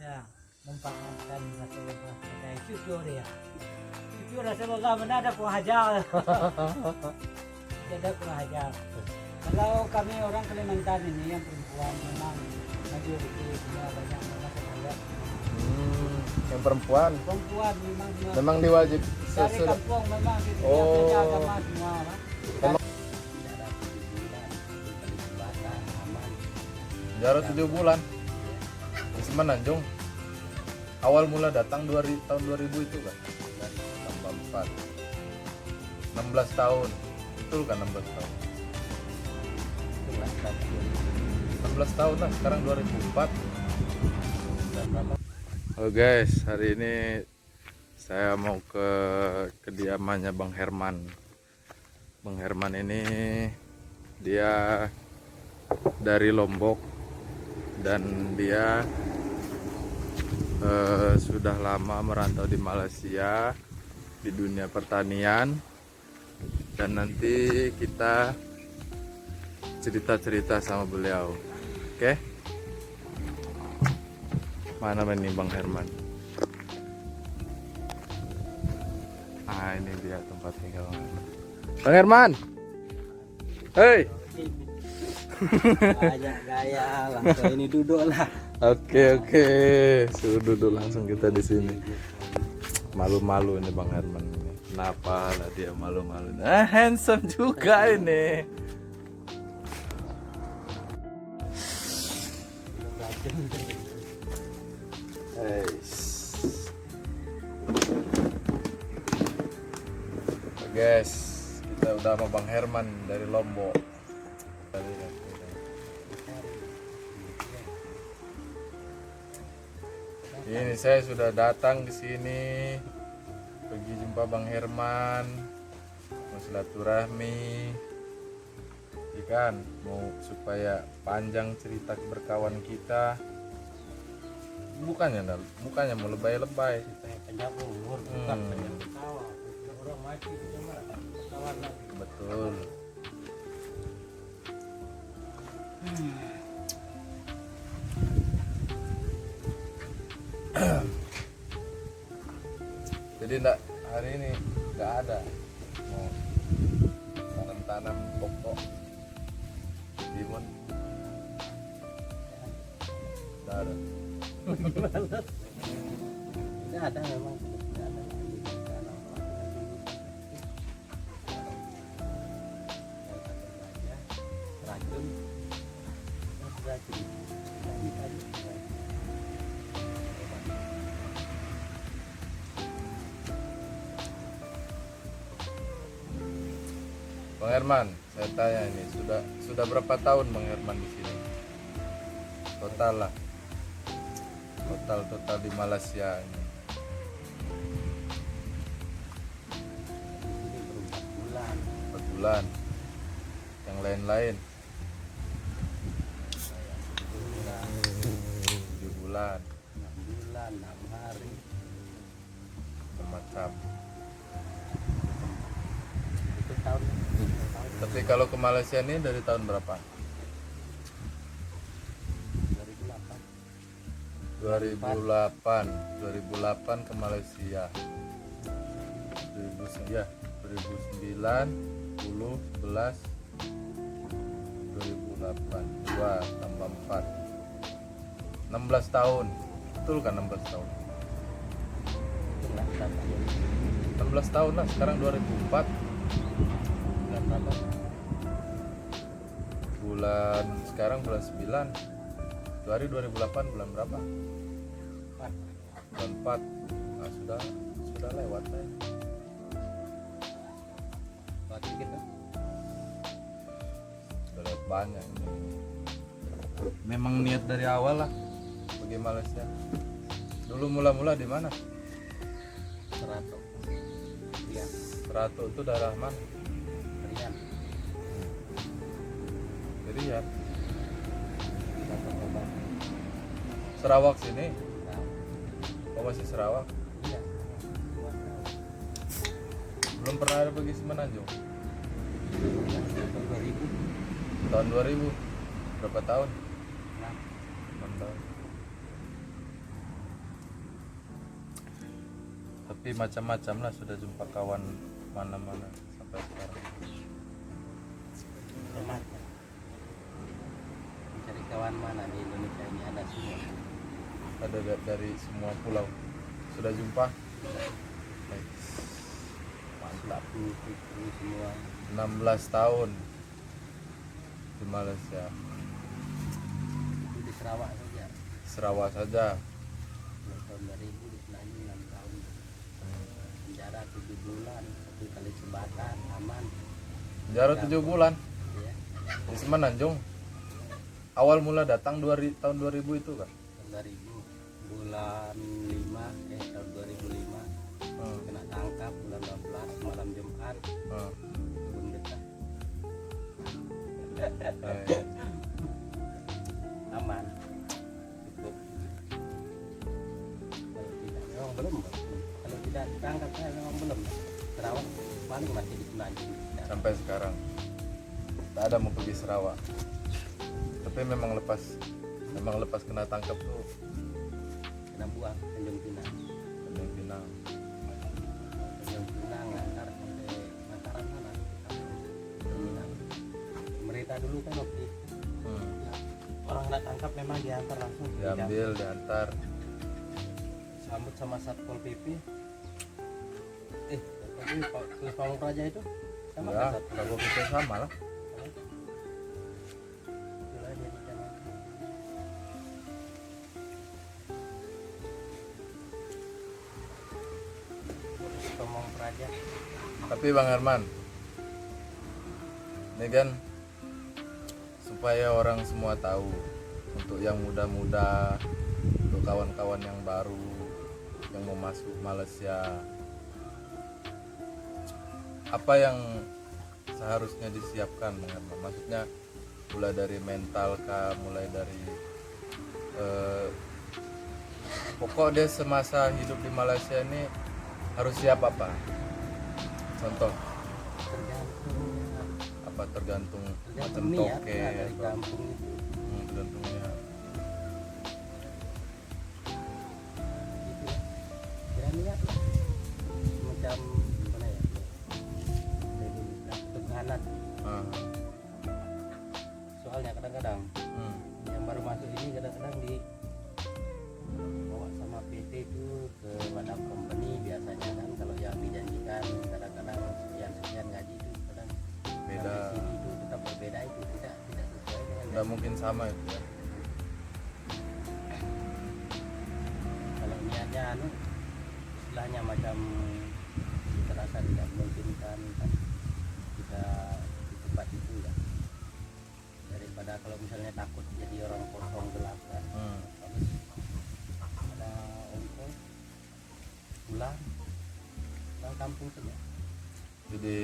ya mempangankan satu pakai cucu dia. Cucu rasa bagaimana ada kurang hajar. Ada kurang hajar. Kalau kami orang Kalimantan ini yang perempuan memang majoriti semua banyak masuk adat. Yang perempuan Perempuan memang diwajib dari kampung memang gitu. Oh. Beda agama semua. Emang- jarak 7 bulan di Semenanjung. Awal mula datang tahun 2000 itu kan? Tambah 4 16 tahun. Betul kan 16 tahun? 16 tahun lah, sekarang 2004. Halo guys, hari ini saya mau ke kediamannya Bang Herman. Bang Herman ini dia dari Lombok dan dia sudah lama merantau di Malaysia di dunia pertanian, dan nanti kita cerita-cerita sama beliau. Oke? Mana ini Bang Herman? Ah, ini dia tempat tinggal Bang Herman. Hei. Gaya langsung ini duduk lah. Oke, suruh duduk langsung kita di sini. Malu-malu ini Bang Herman ini. Kenapa lah dia malu-malu? Handsome juga ini. Guys, kita udah sama Bang Herman dari Lombok. Ini saya sudah datang di sini, pergi jumpa Bang Herman, mau silaturahmi, ikan mau supaya panjang cerita keberkawan kita. Bukannya mau lebay-lebay. Panjang umur, bukan panjang ketawa. Orang mati cuma kawan lagi. Betul. Jadi enggak, hari ini enggak ada mau tanam pokok timun. Enggak ada. Tidak ada memang. Tidak ada. Racun. Bang Herman, saya tanya ini sudah berapa tahun Bang Herman di sini? Total lah. Total di Malaysia ini. Ini 4 bulan. 4 bulan. Yang lain-lain 7 bulan. 6 bulan, 6 hari. Macam. Itu tahun. Tapi kalau ke Malaysia ini dari tahun berapa? 2008 ke Malaysia. 2009, 10, 11, 2008, 2 tambah 4, 16 tahun. Betul kan 16 tahun? 16 tahun lah, sekarang 2004. Sekarang bulan 9. Dari 2008 bulan berapa? 4. Nah, sudah lewat ya. Berarti kita Sudah lewat banyak. Memang niat dari awal lah pergi Malaysia. Dulu mula-mula di mana? Serato. Iya, Serato itu daerah mana? Rian. Riyadh. Sarawak sini. Oh, masih Sarawak. Iya. Belum pernah ada pergi Semenanjung. 2000. Tahun 2000. Berapa tahun? 6. 6 tahun. Tapi macam-macam lah, sudah jumpa kawan mana-mana sampai sekarang. Hemat ya. Mencari kawan mana di Indonesia ini ada semua. Ada dari semua pulau. Sudah jumpa? Baik. Mantap itu semua. 16 tahun di Malaysia. Itu di Sarawak saja. Sarawak saja. Mulai tahun 2000 di Selanjung 6 tahun. Penjara 7 bulan, 1 kali jembatan, aman. Penjara 7 bulan Ya, di Semenanjung. Awal mula datang tahun 2000 itu kan? tahun 2000 bulan 5 tahun 2005 kena tangkap bulan 12 malam Jumat turun betah. Aman cukup. Kalau tidak memang belum, kalau tidak ditangkap saya memang belum. Sarawak paling masih di Semenanjung. Sampai sekarang tak ada mau pergi Sarawak. Tapi memang lepas kena tangkap tuh Kena buang Tanjung Pinang. Tanjung Pinang. Tanjung Pinang ngantar sampai Mataram sana. Pinang. Pemerintah dulu kan waktu itu orang nggak tangkap memang diantar langsung. Diambil, diantar. Sambut sama Satpol PP. Tadi Tulis Pamung Praja itu sama Ya, kan Satpol? kalau kita sama lah. Itulah jadi jangan. Tulis Pamung Praja. Tapi Bang Herman, ini kan supaya orang semua tahu, untuk yang muda-muda, untuk kawan-kawan yang baru yang mau masuk Malaysia, apa yang seharusnya disiapkan Bang Herman? Maksudnya mulai dari mental kah, mulai dari pokok dia semasa hidup di Malaysia ini harus siap apa? Contoh Tergantung apa tergantung macam niat toke lah dari atau kampung itu. tergantung niat. Gitu ya. Ya niat lah. Macam gimana ya? Jadi ketuhanan. Ah, Soalnya kadang-kadang yang baru masuk ini kadang-kadang di bawa sama PT itu ke wadah company biasanya kan, kalau yang dijanjikan kadang-kadang sekian gaji itu kadang beda, sampai sini itu tetap berbeda, itu tidak sesuai dengan nggak mungkin sama itu ya. kalau niatnya istilahnya macam kita rasa tidak memungkinkan kan, kita di tempat itu ya, daripada kalau misalnya takut jadi orang kosong gelap kan, harus ada ongkos pulang kampung saja. Jadi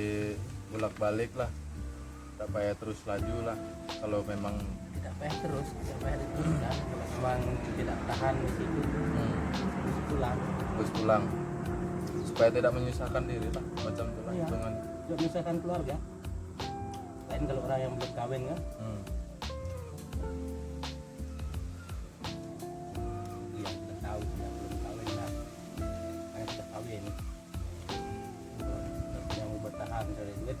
bolak-balik lah, tak payah terus laju lah. Kalau memang Tidak payah terus, tidak payah diteruskan. Kalau memang tidak tahan di situ terus pulang. terus pulang supaya tidak menyusahkan diri lah, macam itu lah Iya. hitungan. Tidak menyusahkan keluarga. Lain kalau orang yang belum kawin kan, iya kita tahu dia belum kawin lah, hanya kita kawin. Kalau yang mau bertahan dari duit,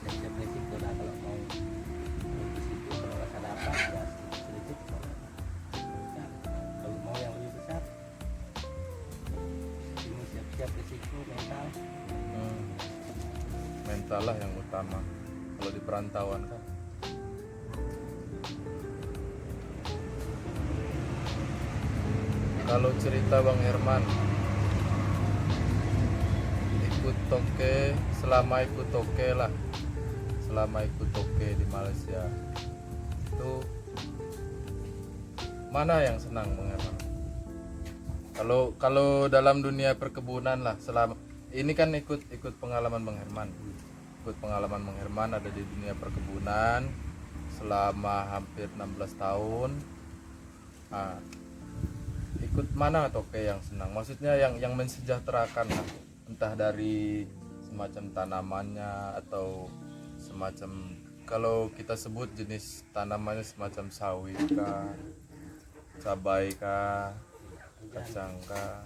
siap resiko lah kalau mau di situ, kalau rasa dapat ya sedikit. Kalau mau yang lebih besar, ini siap-siap resiko mental. Mental lah yang utama kalau di perantauan kan. Kalau cerita Bang Herman ikut toke, selama ikut toke lah, selama ikut toke di Malaysia itu mana yang senang Bang Herman? Kalau dalam dunia perkebunan lah, selama ini kan ikut pengalaman Bang Herman, ikut pengalaman Bang Herman ada di dunia perkebunan selama hampir 16 tahun. Nah, ikut mana toke yang senang? Maksudnya yang mensejahterakan lah, entah dari semacam tanamannya atau semacam, kalau kita sebut jenis tanamannya semacam sawit kah, cabai kah, kacangka,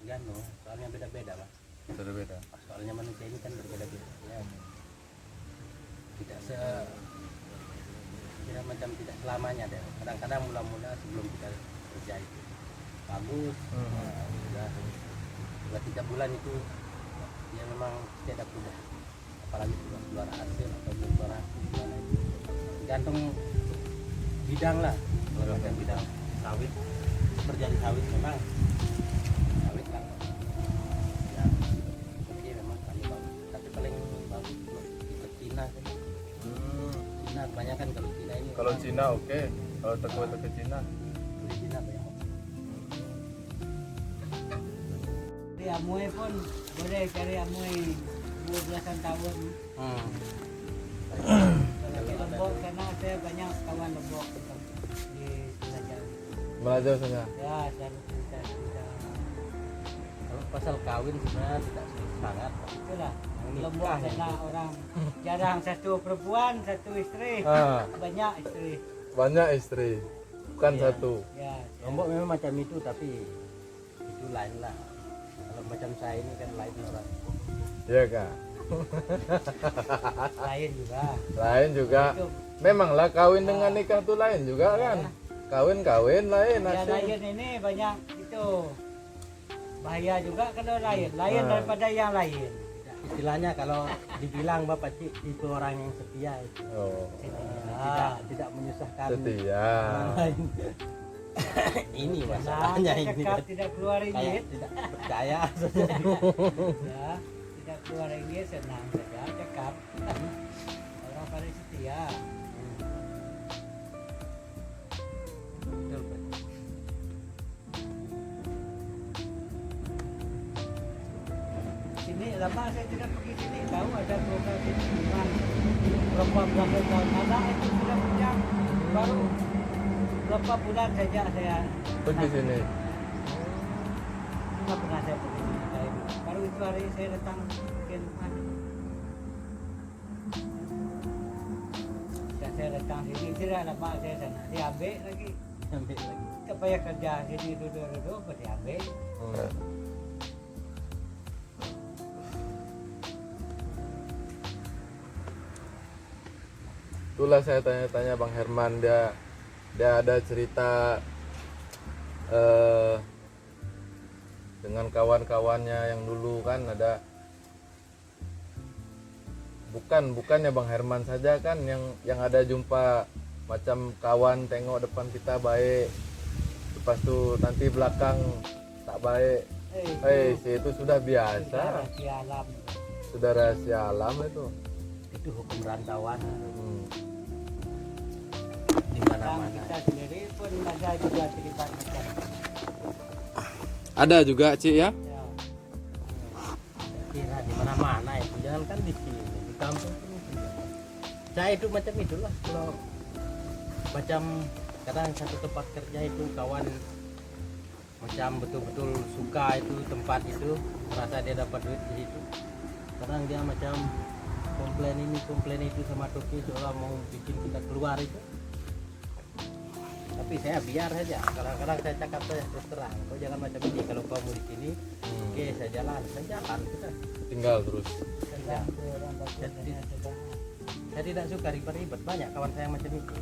Gantung, soalnya beda-beda Pak. berbeda. Soalnya manusia ini kan berbeda-beda ya. Tidak kira macam tidak selamanya deh. Kadang-kadang mula-mula sebelum kita kerja itu bagus, sudah 2-3 bulan itu dia memang tidak berubah. Apalagi sudah keluar hasil atau belum keluar hasil gimana itu. Gantung bidang lah, kalau macam bidang sawit, terjadi sawit memang sawit kan. Ya, oke memang kami bagus, tapi paling bagus ikut Cina kan. Cina kebanyakan kalau Cina ini. Kalau Cina oke, kalau teko Cina. Beli Cina banyak. Di Amoy pun boleh cari Amoy 12-an tahun. Kalau di Lombok karena saya banyak kawan Lombok di Cilacap. Belajar saja. Ya, selalu kita Kalau pasal kawin sebenarnya tidak sangat. itulah. Yang Lombok nikah karena itu. orang jarang satu perempuan, satu istri. Ah, Banyak istri. banyak istri, bukan Iya. satu. Ya, Lombok memang macam itu tapi itu lain lah. Kalau macam saya ini kan lain orang. Iya kak. lain juga. Lain juga. Itu Memanglah kawin dengan nikah tuh lain juga kan. Kawin lain ya asli. lain ini banyak itu bahaya juga kalau lain Ah. daripada yang lain. Istilahnya kalau dibilang Bapak Cik itu orang yang setia itu. Oh, Tidak menyusahkan setia. orang lain. Ini Nah, masalahnya ini cakap kan. tidak keluar Kayak ringgit, tidak percaya. ya tidak keluar ringgit senang saja cakap. Orang pada setia. Betul, Pak. Sini lama saya tidak pergi sini, tahu ada program sini dengan perempuan tahun ada itu sudah punya baru berapa bulan saja saya Pergi sini. nggak pernah saya pergi sini kali ini. Baru itu hari saya datang ke rumah. Saya datang sini tidak lama saya sana diambil lagi. Ambil lagi. Kita payah kerja sini duduk-duduk apa diambil. Itulah saya tanya-tanya Bang Herman, dia ada cerita dengan kawan-kawannya yang dulu kan ada, bukannya Bang Herman saja kan yang ada jumpa macam kawan tengok depan kita baik, lepas tu nanti belakang tak baik. Itu sudah biasa, rahasia alam. sudah rahasia alam itu. Itu hukum rantauan Hmm. di Dan mana-mana. kita sendiri pun ada juga cerita macam Ada juga Cik ya? ya. Kira di mana-mana itu, jangan kan di sini, di kampung pun itu. Saya itu macam itulah, kalau macam kadang satu tempat kerja itu kawan macam betul-betul suka itu tempat itu, merasa dia dapat duit di situ. Kadang dia macam komplain itu sama Toki seolah mau bikin kita keluar itu. Tapi saya biar saja, kadang-kadang saya cakap saja terus terang, kau jangan macam ini, kalau kau mau di sini oke saya jalan kita. Tinggal terus. Sedang tu orang bagusnya sedang. Saya tidak suka ribet-ribet, banyak kawan saya macam itu.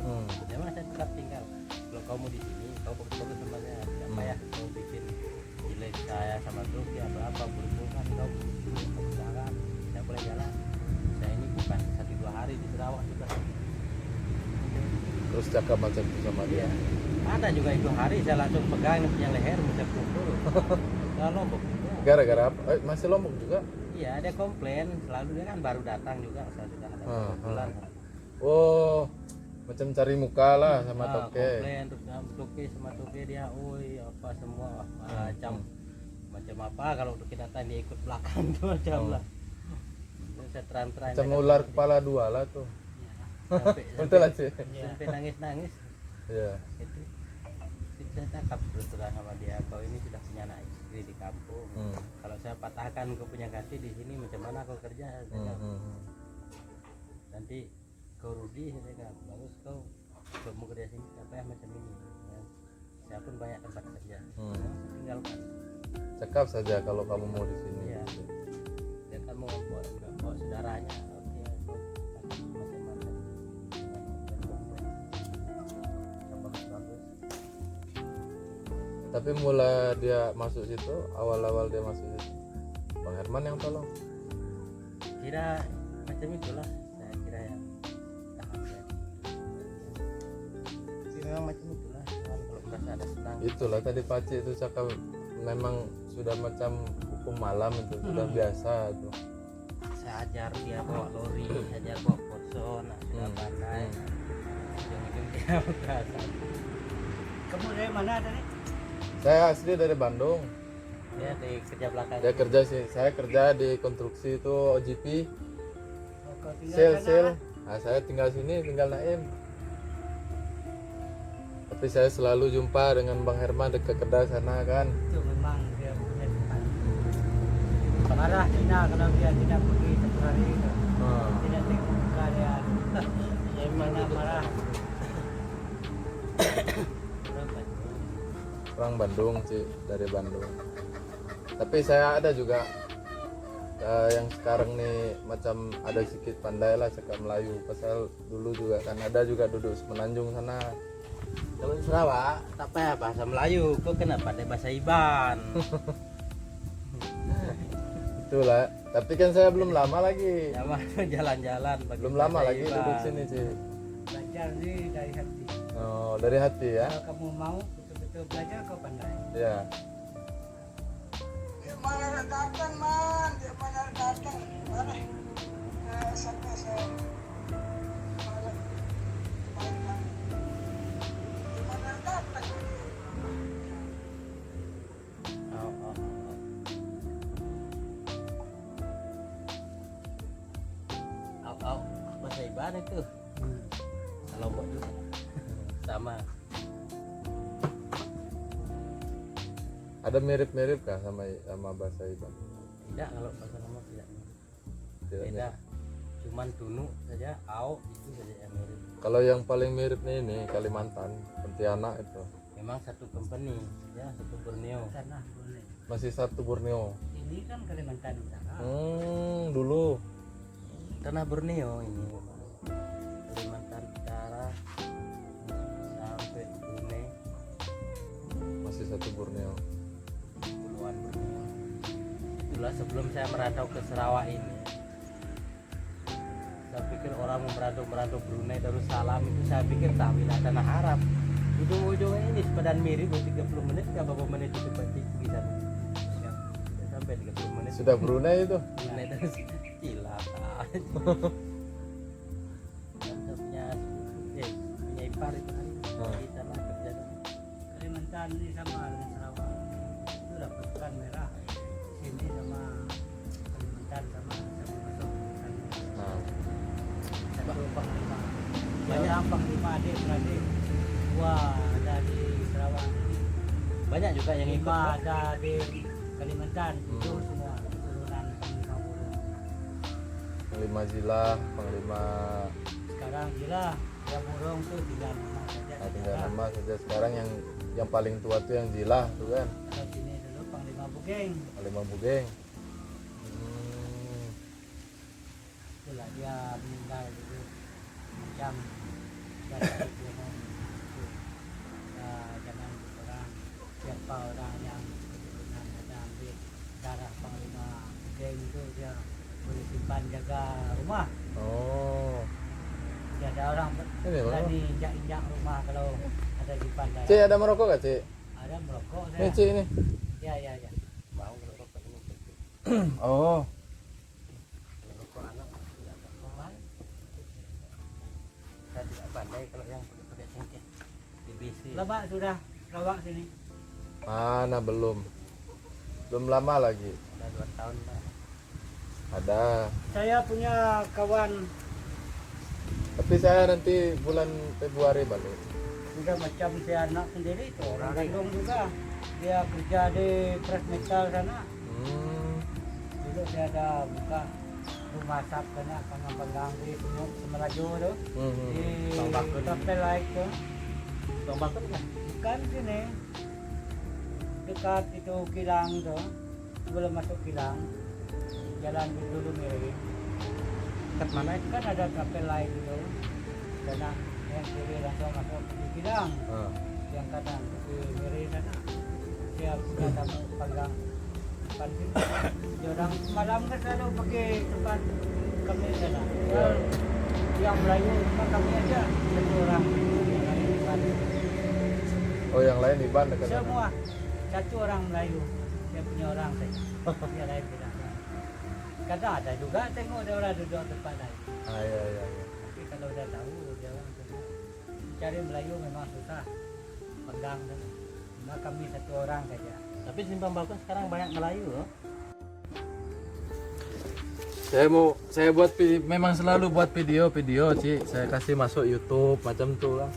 Memang saya tetap tinggal. Kalau kau mau di sini, kau bagus-bagus sama saya, tidak payah kau bikin jelek saya sama terus ya berapa berhubungan kau usahakan, saya boleh jalan. Saya ini bukan 1-2 hari di Sarawak juga. Terus cakap macam itu sama dia. Iya. Ada juga itu hari saya langsung pegang dia punya leher, macam pukul. Kalau Lombok juga. Gara-gara apa? Masih Lombok juga? Iya, dia komplain, selalu dia kan baru datang juga, saya sudah ada beberapa bulan. Oh, macam cari muka lah sama Toke. Komplain terus Toke sama Toke dia, oi apa semua macam apa kalau Toke datang dia ikut belakang tuh macam lah. Terus saya terang-terang. Macam ular kepala dua lah tuh. Sampai, Betul lah sih. sampai nangis-nangis. Iya. Itu saya cakap terus terang sama dia, kau ini sudah punya anak istri di kampung. Kalau saya patahkan kau punya kaki di sini, macam mana kau kerja? Saya cakap. Nanti kau rugi, saya cakap. Bagus kau mau kerja sini, apa ya macam ini. Ya. saya pun banyak tempat kerja. Hmm. Saya tinggalkan. Cakap saja kalau kamu mau di sini. Iya. Dia kan mau bawa saudaranya, oke, aku macam-macam. Bagus. Tapi mulai dia masuk situ, awal-awal dia masuk situ, Bang Herman yang tolong. Kira macam itulah, saya kira ya. Tahan ya. Tapi memang macam itulah, kan kalau merasa ada senang. Itulah tadi Paci itu cakap memang sudah macam hukum malam itu, sudah biasa itu. Saya ajar dia bawa lori, ajar bawa porson, nah, sudah pandai. Ujung-ujung dia berasa. Kamu dari mana tadi? Saya asli dari Bandung. Dia di kerja belakang. Dia kerja sih, saya kerja di konstruksi itu OGP, Oh, kau tinggal sel sana, sel. kan? Nah, saya tinggal sini, tinggal Naim. Tapi saya selalu jumpa dengan Bang Herman dekat kedai sana kan. Itu memang dia punya tempat. Marah Cina kalau dia tidak pergi satu hari itu. Tidak tengok muka dia. Dia mana marah. Orang Bandung sih, dari Bandung. Tapi saya ada juga yang sekarang nih macam ada sedikit pandai lah cakap Melayu. Pasal dulu juga kan ada juga duduk semenanjung sana. Kalau di Sarawak, tak payah bahasa Melayu, kok kenapa ada bahasa Iban? Itulah. Tapi kan saya belum lama lagi. Ya mah jalan-jalan. pakai Belum lama bahasa lagi Iban. duduk sini sih. Belajar ni dari hati. Oh, dari hati ya. Kalau kamu mau betul-betul belajar kau pandai. Ya. Dia mana nak datang man, dia mana nak datang. Mana? Sampai saya. Malam. Malam. Dia mana nak datang. Oh. Au, bahasa Iban itu. Lombok juga. Sama. Ada mirip-mirip kah sama bahasa Iban? Tidak, kalau bahasa Lombok tidak. Tidak Beda. mirip. Cuman tunu saja, au itu saja yang mirip. Kalau yang paling mirip nih ini Kalimantan, Pontianak itu. Memang satu company, ya satu Borneo. Sana boleh. Masih satu Borneo. Ini kan Kalimantan Utara. Dulu. Tanah Borneo ini memang. Kalimantan Utara sampai Brunei, Masih satu Borneo. Pulauan Borneo. Itulah sebelum saya merantau ke Sarawak ini. Saya pikir orang merantau Brunei Darussalam itu saya pikir tahulah tanah Arab. Ujung-ujungnya ini sepadan mirip 30 menit, berapa menit itu pasti pergi sana. Sudah sampai 30 menit. Sudah Brunei itu. Brunei Darussalam. Gila. Dan saya punya ipar itu kan di tanah kerja. Kalimantan ini sama dengan Sarawak. Itu dapatkan merah. Sini sama Kalimantan sama masuk. Nah, Satu panglima. Banyak panglima adik-beradik. Wah, ada di Sarawak. Banyak juga yang ikut. Lima Pak. ada di Kalimantan. Itu semua turunan panglima burung. Panglima Zila, Panglima Sekarang gila, yang burung tuh tinggal nama saja. tinggal nama saja sekarang yang paling tua tuh yang Zila tuh kan. Kalau sini dulu Panglima Bugeng. Panglima Bugeng. Itulah dia meninggal dulu macam jangan orang siapa orang yang kebetulan ada ambil darah Panglima Bugeng itu dia boleh simpan jaga rumah. Oh. Tidak ada orang Ini berani injak-injak rumah kalau ada simpan darah. Cik ada merokok gak Cik? Ada merokok Ini saya. Cik ini. Ya. Mau kalau rokok ini penting. Oh. Kalau rokok anak tidak apa-apa. Saya tidak pandai kalau yang pakai cengkeh. DBC. Lebak sudah Sarawak sini. Mana belum lama lagi. Ada 2 tahun lah. Ada. Saya punya kawan Tapi saya nanti bulan Februari balik. juga macam si anak sendiri itu orang Bandung juga. Dia kerja di press metal sana. Dulu dia ada buka rumah sap sana panggang di Semeraju tu. Di Bang Bakun. Tapel Laik tu. Bang Bakun kan? Bukan sini. Dekat itu kilang tuh. Sebelum masuk kilang. Jalan dulu miring. Dekat mana itu? Kan ada kapel lain itu. Sana yang kiri langsung masuk di kilang. Ah. Yang kanan di miring sana. Dia punya tamu panggang. Depan sini. Dia orang malam kan selalu pakai tempat kami sana. Ya. Yang Melayu cuma kami aja satu orang. Yang lain di Bandung. Oh yang lain di ban dekat sana. Semua satu orang Melayu, dia punya orang saja. Dia lain tidak ada. Kadang ada juga tengok ada orang duduk tempat lain. Ah iya iya. Iya. Tapi kalau udah tahu dia orang saja. Cari Melayu memang susah, pegang tu. Cuma kami satu orang saja. Tapi Simpang Bakun sekarang banyak Melayu loh. Saya buat memang selalu buat video Ci. Saya kasih masuk YouTube macam tuh lah.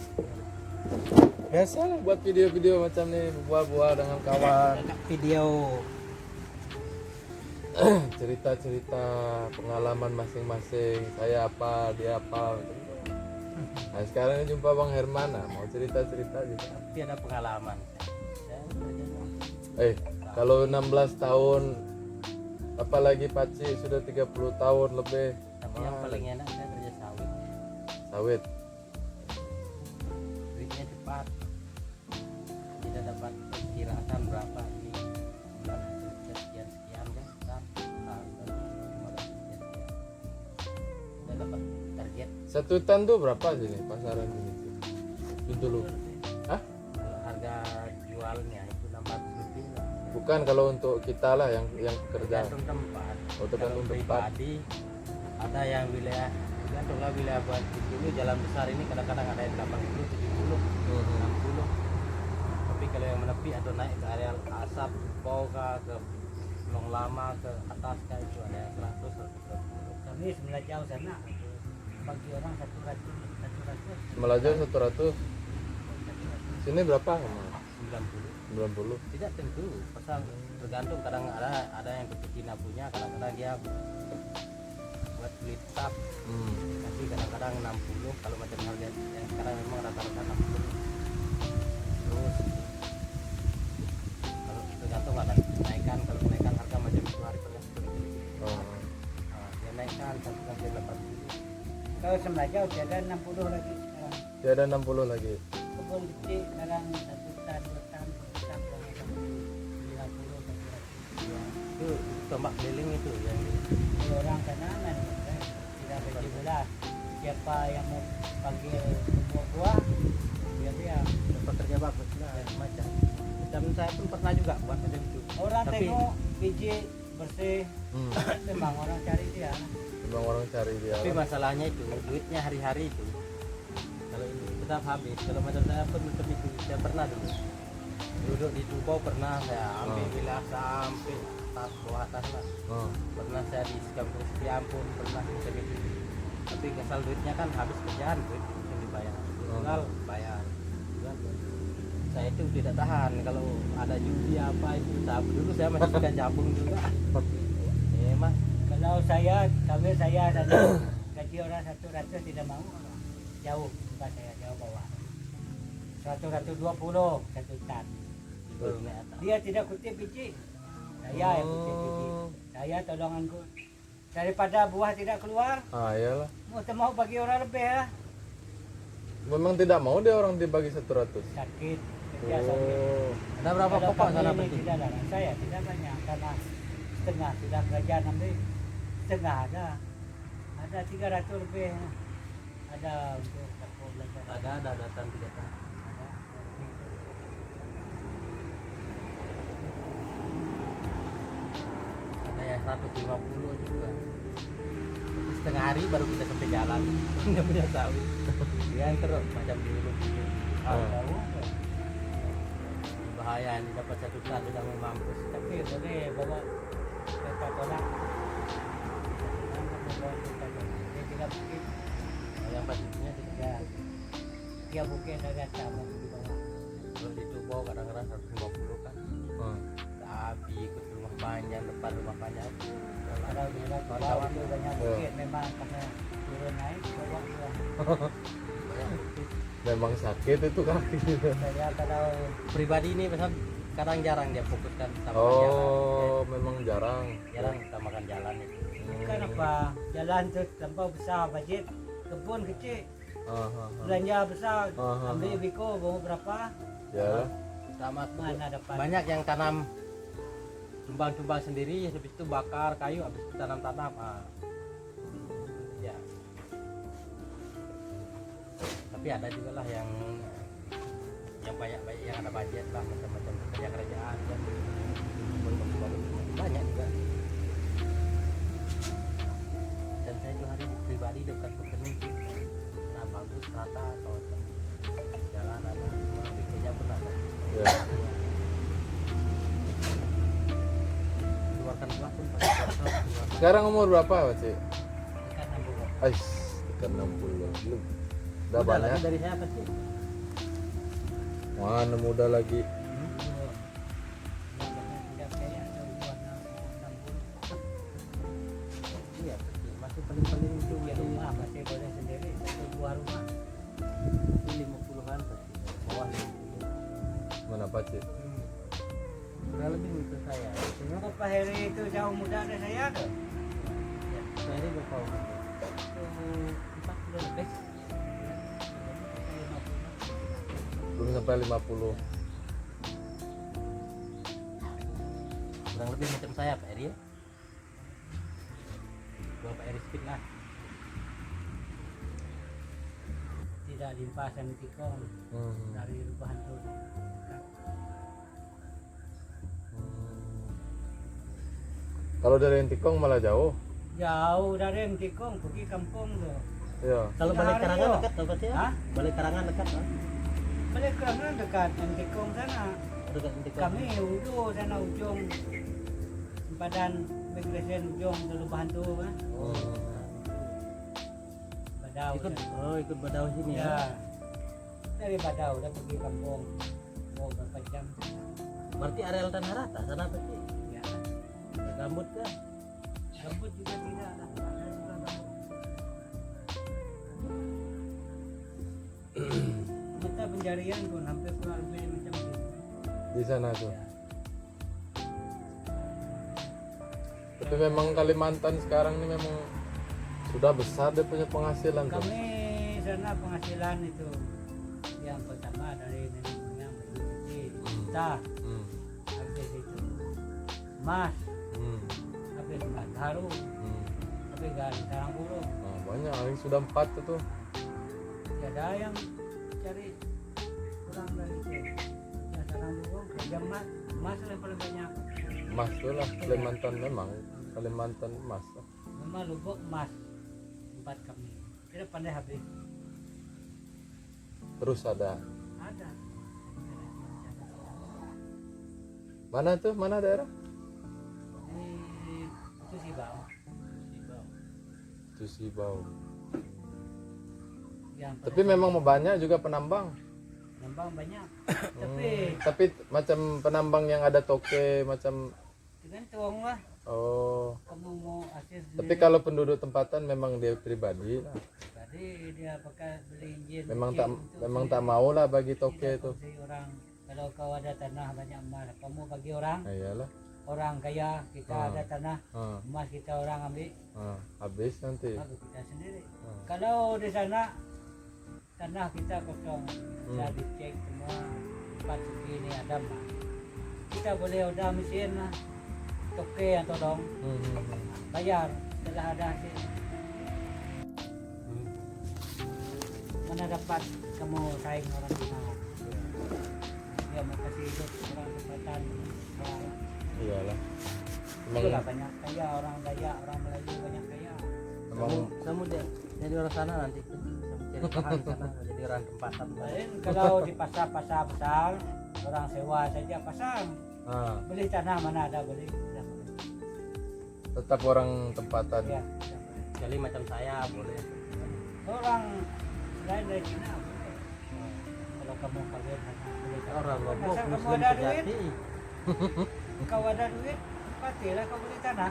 Biasa lah buat video-video macam nih buah-buah dengan kawan. Video Cerita-cerita pengalaman masing-masing. Saya apa, dia apa. Macam tu. Nah sekarang ini jumpa Bang Herman, mau cerita-cerita juga. tapi ada pengalaman. Ya, Kalau 16 tahun, apalagi Paci sudah 30 tahun lebih. tapi yang paling enak saya kerja sawit. Sawit. Duitnya cepat. Tidak dapat perkiraan berapa ini bulan hasil sekian kan. Saya dapat target. Satu tan tuh berapa sini pasaran sini? Dulu. Hah? Kalau harga jualnya itu 600 lebih lah. Bukan kalau untuk kita lah yang pekerja. Tergantung tempat. Oh, tergantung Kalau tempat. pribadi ada yang wilayah tergantunglah wilayah buat dulu jalan besar ini kadang-kadang ada yang 80, 70, 60. Tapi kalau yang menepi atau naik ke area asap, bau ke Long Lama ke atas kah itu ada yang 100, 120. Kami sebelah jauh sana. Bagi orang 100. Melaju 100. Sini berapa? 90. 90. Tidak tentu, pasal tergantung kadang ada yang ke Cina punya, kadang-kadang dia buat beli tetap. Tapi kadang-kadang 60 kalau macam harga yang sekarang memang rata-rata 60. Terus kalau tergantung ada kenaikan, kalau kenaikan harga macam itu hari tergantung. Oh. Dia naikkan sampai 80. Kalau sebelah jauh dia ada 60 lagi sekarang. Dia ada 60 lagi. Kebun kecil sekarang 1 tan, 2 tan, 3 tan, 50, 100. Itu tombak keliling itu yang Di orang sana kan tidak bagi belas. Siapa yang mau panggil buah-buah, dia. dapat kerja bagus lah macam. Dan saya pun pernah juga buat macam itu. Orang Tapi- tengok biji bersih, memang orang cari dia. Memang orang cari dia. Tapi masalahnya itu duitnya hari-hari itu. Kalau itu tetap habis. Kalau macam saya pun macam itu. Saya pernah dulu duduk di Tubau, pernah saya ambil wilayah sampai atas bawah atas lah. Pernah saya di kampung Setiampun, pernah macam itu. Tapi asal duitnya kan habis kerjaan, duit yang dibayar. Tinggal bayar. Saya itu tidak tahan kalau ada judi apa itu. Dulu saya masih suka jabung juga. Emang Kalau saya, kami saya tadi gaji orang 100 tidak mau. Jauh, bukan saya jauh bawah. 120 satu tan. baru naik atas. Dia tidak kutip biji. Saya yang kutip biji. Saya tolonganku. Daripada buah tidak keluar, Ah iyalah. mau bagi orang lebih ya. Memang tidak mau dia orang dibagi 100. Sakit, kerja sakit. Oh. Ada berapa Kalau pokok kami sana ini berarti? tidak larang. Saya tidak banyak karena setengah sudah kerajaan ambil. Setengah ada 300 lebih. Ada untuk dapur belajar. Ada datang 3 tahun. Ada yang 150 juga. Setengah hari baru kita sampai jalan. Nggak punya sawit. Dia yang terus macam dulu. Tahu. Bahaya ini dapat 1 tan sudah mau mampus. Tapi boleh bawa kereta tolak. Dia tidak bukit. Yang pastinya tidak. Ya. Dia bukit ada tamu di bawah. Kalau di Tubau kadang-kadang 150 kan. Tapi ikut rumah panjang, depan rumah panjang. Kalau dia bawah itu banyak bukit memang karena turun naik bawa dia. Banyak bukit. Memang sakit itu kaki. Saya kalau pribadi ini misal kadang jarang dia fokuskan sama Oh, memang jarang. jarang kita makan jalan itu. Bukan apa, jalan tuh tanpa besar budget, kebun kecil, Aha. belanja besar, Aha. ambil biko bawa berapa, Ya. Sama mana dapat. banyak yang tanam tumbang-tumbang sendiri, habis itu bakar kayu, habis itu tanam-tanam. Ya. Tapi ada juga lah yang banyak yang ada budget lah, macam-macam kerja kerjaan kan. Banyak juga. Dan saya juga hari pribadi dekat petani, nah bagus rata atau jalan ada, bikinnya pun ada. Ya. Keluarkan uang pun Sekarang umur berapa, Pak Cik? Dekat 60. Ais, dekat 60. Belum. Udah lagi banyak. dari saya apa sih? Mana muda lagi. Tidak kayak ada warna 60. Iya, masih paling-paling itu Ya rumah masih boleh sendiri, satu dua rumah. 50-an pasti. Bawah 50. Mana Pak Cik? Kurang lebih untuk saya. Cuma kok Pak Heri itu jauh muda dari saya tuh. Ya, saya ini berapa umur? 40 lebih. Belum sampai 50. Kurang lebih macam saya Pak Eri ya. Dua Pak Eri speed lah. Tidak limpasan tikong dari rubahan tuh. Kalau dari Entikong malah jauh. Jauh dari tikong pergi kampung tuh. Iya. Kalau Tiga balik hari Karangan yo. dekat apa sih? Hah? Balik Karangan dekat kan? Balik kerana dekat tikong sana. Dekat Intikong. Kami ujung sana ujung badan migration ujung dulu bantu kan. Badau. Ikut sana. ikut Badau sini ya. Ya. Dari Badau udah pergi kampung. Mau berapa jam? Berarti areal tanah rata sana pasti. Ya. Gambut kan? Gambut juga tidak ada. Ada juga gambut. Kita pencarian pun hampir kurang lebih macam itu. Di sana tuh. Ya. Tapi memang Kalimantan sekarang ini memang sudah besar dia punya penghasilan tuh. Kami sana penghasilan itu yang pertama dari nenek moyang kita Hmm. habis itu emas, Hmm. habis emas haru, Hmm. habis garam sarang burung. Nah, banyak, ini sudah 4 tuh. Ada yang cari kurang dari itu. Ya sarang burung, kerja emas, emas yang paling banyak. Emas tuh lah, Kalimantan memang. Kalimantan emas lah. Memang lubuk emas tempat kami. Tidak pandai habis. Terus ada. Ada. Mana tuh? Mana daerah? Itu sih bang. Itu Sibau. Yang Tapi memang banyak juga penambang. penambang banyak. Tapi Tapi macam penambang yang ada toke macam. tergantung lah. Oh. Kamu mau hasil Tapi kalau penduduk tempatan memang dia pribadi lah. tadi dia pakai beli izin. Memang izin tak untuk memang beli. tak mau lah bagi toke Tidak itu. kongsi orang. Kalau kau ada tanah banyak emas, kamu bagi orang. Nah, iyalah. Orang kaya kita ada tanah, Ah, emas kita orang ambil, ah, habis nanti. bagi kita sendiri. Ah. Kalau di sana tanah kita kosong, sudah dicek semua tempat segini ada emas. Kita boleh order mesin lah, toke yang tolong bayar setelah ada hasil. Mana dapat kamu saing orang sana? Dia mau kasih hidup orang tempatan. Iyalah. Itulah Memang banyak kaya orang Dayak, orang Melayu banyak kaya. memang Kamu dia jadi orang sana nanti cari bahan sana jadi orang tempatan. Lain kalau di pasar-pasar besar orang sewa saja pasang. ah, Beli tanah mana ada beli. Tidak boleh. tetap orang tempatan. Ya, tidak boleh. Kali macam saya boleh. Orang lain dari Cina boleh. Kalau kamu kawin sana beli tanah. Orang Lombok Asal kamu Muslim ada duit, sejati. kau ada duit, pastilah kau beli tanah.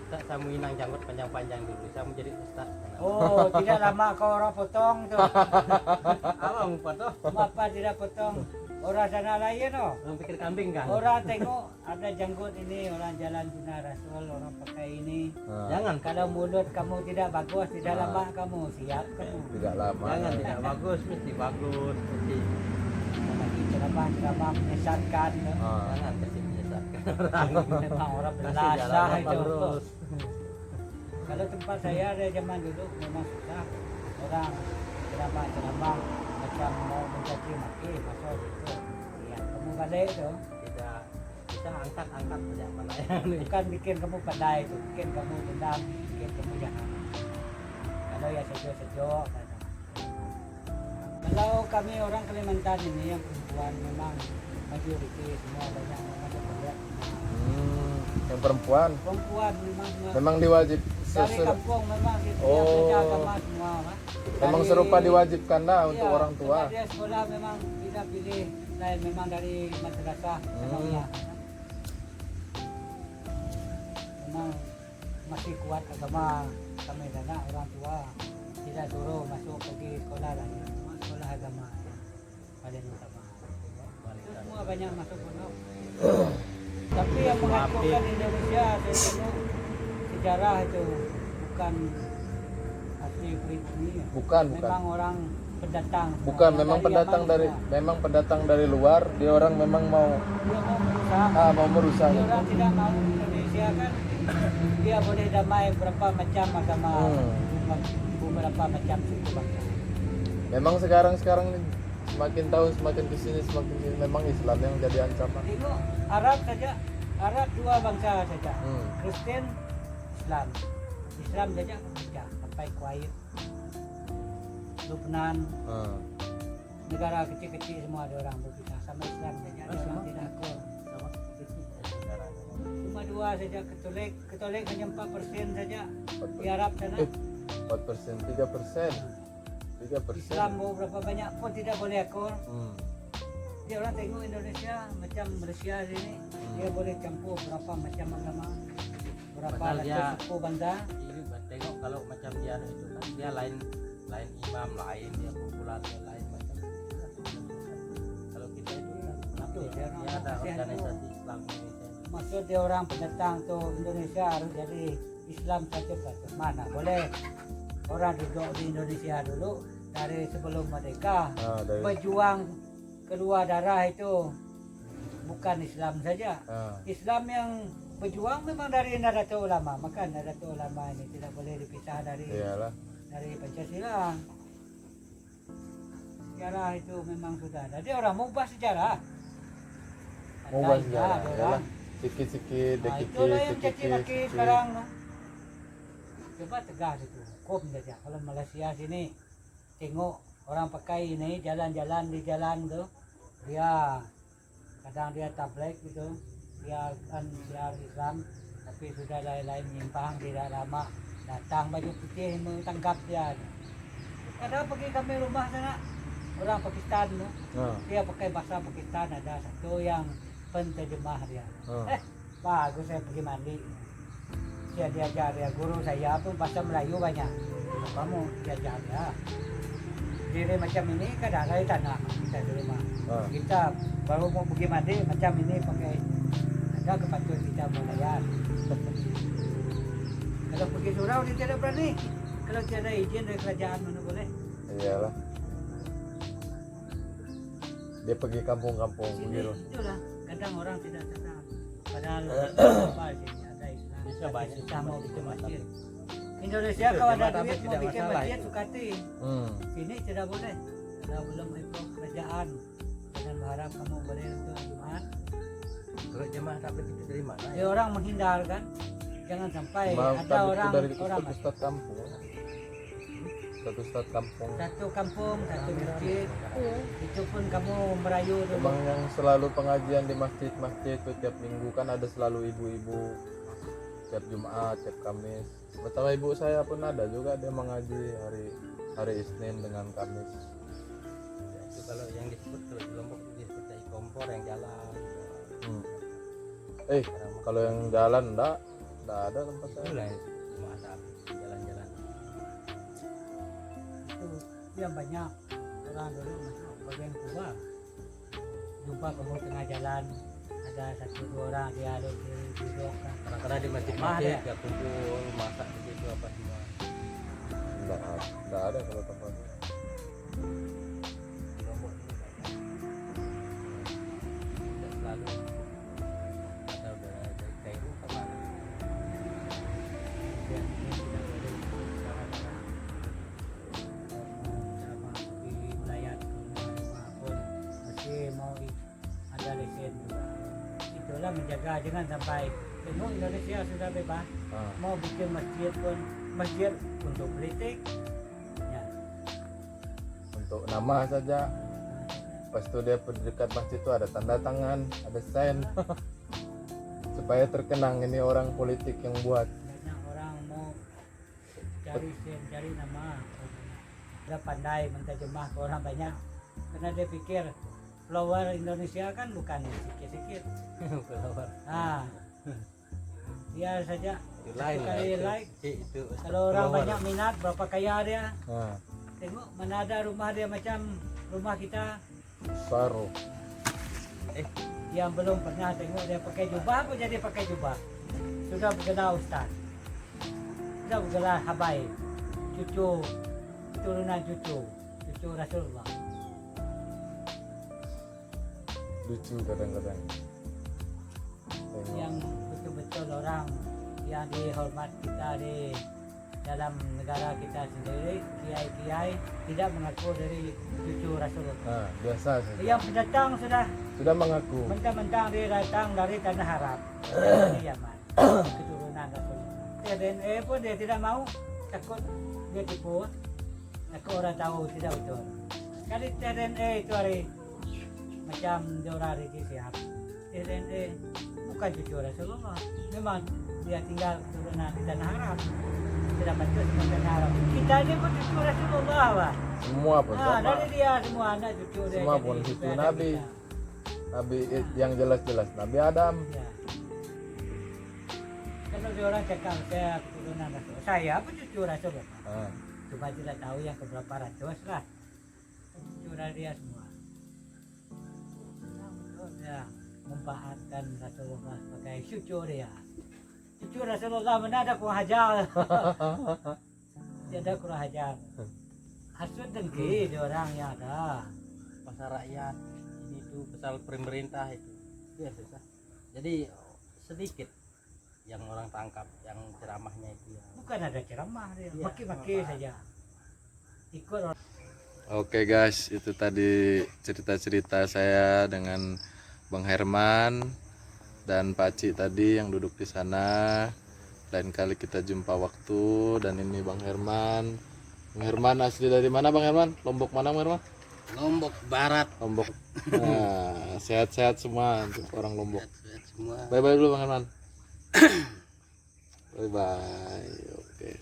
Ustaz, saya mau inang janggut panjang-panjang dulu. Saya mau jadi ustaz. Oh, tidak lama kau orang potong tuh. Apa mau foto? Apa tidak potong? Orang sana lain oh. Orang pikir kambing kan? Orang tengok ada janggut ini, orang jalan sunnah Rasul, orang pakai ini. Nah, Jangan, Kalau mulut kamu tidak bagus, tidak Ah. lama kamu siap kamu. tidak lama. jangan tidak bagus, mesti bagus, mesti Lagi ceramah menyesatkan. tuh. Ah. jangan kasih menyesatkan orang. Memang orang Kasih belasah jalan itu. terus. Kalau tempat saya ada zaman dulu memang susah orang ceramah macam mau mencaci maki pasal itu. Ya, kamu balik tuh. Tidak kita angkat saja mana yang ini. Bukan bikin kamu pandai itu, bikin kamu dendam, bikin kamu jahat. Kalau ya sejo-sejo. Kalau kami orang Kalimantan ini yang perempuan memang majoriti semua banyak memang bekerja. Yang perempuan Perempuan memang diwajib dari kampung memang gitu Oh. yang belajar agama semua kan. memang Dari- serupa diwajibkan lah untuk Iya, orang tua. karena dia sekolah memang tidak pilih lain memang dari madrasah memangnya. Memang masih kuat agama kami karena orang tua tidak suruh masuk pergi sekolah lagi, sekolah agama paling utama. Itu semua banyak masuk pondok. Tapi yang mengaturkan Indonesia saya tengok sejarah itu bukan asli pribumi. Bukan. Memang orang pendatang. semua. Bukan, Yang memang dari pendatang Yaman dari semua. memang pendatang dari luar. Dia orang memang mau Dia mau merusak. merusak. Dia orang tidak mau Indonesia kan. Dia boleh damai berapa macam agama, beberapa macam suku bangsa. Memang sekarang ini semakin tahun semakin kesini memang Islam yang jadi ancaman. Tengok Arab saja, Arab dua bangsa saja, Kristen, Islam. Islam saja saja sampai Kuwait, Lebanon, negara kecil-kecil semua ada orang berpisah sama Islam saja. Ada orang tidak akur. Sama kecil sekarang. Cuma dua saja Katolik hanya 4% saja di Arab sana. 4%, 3%. 3%. Islam mau berapa banyak pun tidak boleh akur. Dia orang tengok Indonesia macam Malaysia sini, dia boleh campur berapa macam agama, berapa Padahal ratus dia- suku bangsa. Ini tengok kalau macam dia itu kan dia lain imam lain, dia kumpulan dia lain macam. Kalau kita itu kan Betul, dia ada dia organisasi Islam Indonesia. Maksud dia orang pendatang tuh Indonesia harus jadi Islam satu. Mana boleh orang duduk di Indonesia dulu dari sebelum merdeka Dari berjuang kedua darah itu bukan Islam saja. Islam yang berjuang memang dari Nahdlatul Ulama, maka Nahdlatul Ulama ini tidak boleh dipisah iyalah. dari Pancasila. Sejarah itu memang sudah ada. Dia orang mau ubah sejarah. Mau ubah Ada, sejarah, ada iyalah. orang. Sikit-sikit, Nah, itulah yang caci maki sikit-sikit. sekarang. Coba tegas itu, hukum saja. Kalau Malaysia sini tengok orang pakai ini jalan-jalan di jalan tuh, dia kadang dia tabligh gitu, dia kan biar Islam, tapi sudah lain-lain menyimpang, tidak lama datang baju putih menangkap dia. Kadang pergi kami rumah sana orang Pakistan tuh, dia pakai bahasa Pakistan, ada satu yang penterjemah dia. Bagus saya pergi mandi. Dia diajar ya guru saya pun bahasa Melayu banyak. Kamu diajar ya. Diri macam ini kadang dari tanah kita di rumah. Kita baru mau pergi mandi macam ini pakai ada kepatuhan kita bayar. Kalau pergi surau dia tidak berani. Kalau tiada izin dari kerajaan mana boleh. Iyalah. Dia pergi kampung-kampung Sini begitu. itulah kadang orang tidak sadar. Padahal apa sini ada Islam. Bisa banyak Kita mau bikin cuma masjid. tapi- Indonesia Betul, kalau cuma ada tapi duit mau tidak bikin masalah masjid itu. sukati. Sini tidak boleh. Kalau belum ikut kerajaan. Jangan berharap kamu boleh untuk Jumat. Kalau jemaah dapat itu dari mana? Dia orang menghindar kan. Jangan sampai Maaf, ada tapi itu orang dari orang Ustaz kampung. Ustaz kampung. satu kampung satu masjid. Itu pun kamu merayu dulu. Emang yang selalu pengajian di masjid-masjid itu tiap minggu kan ada selalu ibu-ibu tiap Jumat, tiap Kamis. Betapa ibu saya pun ada juga dia mengaji hari Isnin dengan Kamis. Ya, itu kalau yang disebut kalau di Lombok itu disebut dari kompor yang jalan. Kalau yang jalan enggak, Nggak ada tempat saya. Itulah cuma ada jalan-jalan. Itu yang banyak orang dulu masuk bagian Kuba. Jumpa kamu tengah jalan ada 1-2 orang dialog di duduk kan. Kadang-kadang di masjid-masjid ya kumpul masak di situ apa semua. Nggak ada kalau tempat saya. Di Lombok ini banyak. Tidak selalu ada udara dari Kairo ke mana. Dan ini tidak boleh cara-cara ceramah di wilayah rumah pun masih mau ada lesen juga. Itulah menjaga jangan sampai tengok Indonesia sudah bebas mau bikin masjid pun masjid untuk politik ya. Untuk nama saja. Pas itu dia dekat masjid itu ada tanda tangan, ada sign. Supaya terkenang ini orang politik yang buat. Banyak orang mau cari sen, cari nama. Dia pandai menterjemah ke orang banyak karena dia pikir follower Indonesia kan bukan sikit-sikit. Follower. Dia saja Itu lain lah. sekali like. Itu Kalau orang follower. banyak minat berapa kaya dia. Nah, Tengok mana ada rumah dia macam rumah kita baru. yang belum pernah tengok dia pakai jubah pun jadi pakai jubah. Sudah bergelar ustaz. Sudah bergelar habaib. Cucu keturunan cucu Rasulullah. Lucu kadang-kadang. Tengok. Yang betul-betul orang yang dihormat kita di dalam negara kita sendiri, kiai-kiai tidak mengaku dari cucu Rasulullah. Nah, biasa saja. Yang pendatang Sudah mengaku. mentang-mentang dia datang dari tanah Arab, dari Yaman, keturunan Rasulullah. DNA pun dia tidak mau, takut dia tipu, takut orang tahu tidak betul. Kali DNA itu hari macam Dora Ricky Sihab, DNA bukan cucu Rasulullah, memang dia tinggal keturunan di tanah Arab, tidak betul semua tanah Arab. Kita ini pun cucu Rasulullah, Pak. Semua pun sama. Dari dia semua anak cucu dia. Semua jadi pun cucu supaya ada Nabi. kita. Nabi yang jelas-jelas Nabi Adam. Ya. Kalau dia orang cakap saya keturunan Rasul, saya pun cucu Rasul. Nah, Cuma tidak tahu yang keberapa ratus lah. Cucu dari dia semua. Ya, mempaatkan Rasulullah sebagai cucu dia. Cucu Rasulullah mana ada kurang hajar. Tidak ada kurang hajar. Hasud dengki dia orang yang ada. Pasar rakyat ini tuh pasal pemerintah itu ya susah. Jadi sedikit yang orang tangkap yang ceramahnya itu ya. Bukan ada ceramah dia, Iya, maki-maki manfaat. saja. Ikut orang. Oke guys, itu tadi cerita-cerita saya dengan Bang Herman dan Pak Ci tadi yang duduk di sana. Lain kali kita jumpa waktu. Dan ini Bang Herman. Bang Herman asli dari mana Bang Herman? Lombok mana Bang Herman? Lombok Barat. Lombok. Nah, sehat-sehat semua untuk orang Lombok. Sehat semua. Bye bye dulu Bang Herman. Bye bye. Oke.